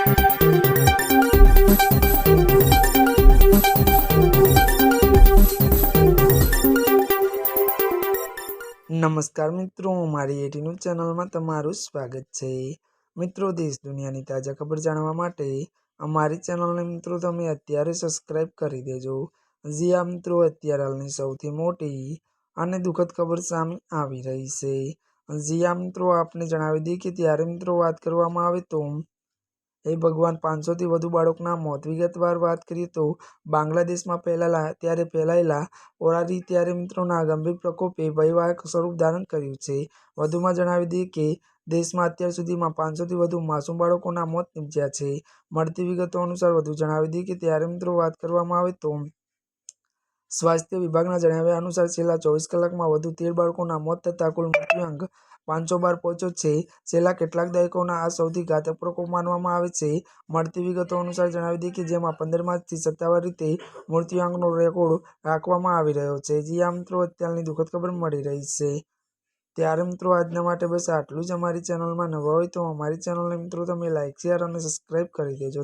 નમસ્કાર મિત્રો, મારી એટી ન્યૂઝ ચેનલમાં તમારું સ્વાગત છે। મિત્રો, દેશ દુનિયાની તાજા ખબર જાણવા માટે અમારી ચેનલને મિત્રો તમે અત્યારે સબસ્ક્રાઇબ કરી દેજો। જી હા મિત્રો, અત્યારે હાલની સૌથી મોટી અને દુઃખદ ખબર સામે આવી રહી છે। જી હા મિત્રો, આપને જણાવી દઈએ કે ત્યારે મિત્રો વાત કરવામાં આવે તો એ ભગવાન 500 થી વધુ બાળકોના મોત। વિગતવાર વાત કરીએ તો બાંગ્લાદેશમાં ફેલાયેલા ઓરારી ત્યારે મિત્રોના ગંભીર પ્રકોપે ભયાવહ સ્વરૂપ ધારણ કર્યું છે। વધુમાં જણાવી દઈએ કે દેશમાં અત્યાર સુધીમાં 500 થી વધુ માસૂમ બાળકોના મોત નિપજ્યા છે। મળતી વિગતો અનુસાર વધુ જણાવી દઈએ કે ત્યારે મિત્રો વાત કરવામાં આવે તો સ્વાસ્થ્ય વિભાગના જણાવ્યા અનુસાર છેલ્લા 24 કલાકમાં વધુ 13 બાળકોના મોત થતાં કુલ મૃત્યુઆંક 512 પહોંચ્યો છે। છેલ્લા કેટલાક દાયકાઓના આ સૌથી ઘાતક પ્રકોપ માનવામાં આવે છે। મળતી વિગતો અનુસાર જણાવી દઈએ કે જેમાં 15 માર્ચથી સત્તાવાર રીતે મૃત્યુઆંકનો રેકોર્ડ રાખવામાં આવી રહ્યો છે। જી હા મિત્રો, અત્યારની દુઃખદ ખબર મળી રહી છે। ત્યારે મિત્રો આજના માટે બસ આટલું જ। અમારી ચેનલમાં નવા હોય તો અમારી ચેનલને મિત્રો તમે લાઇક, શેર અને સબસ્ક્રાઇબ કરી દેજો।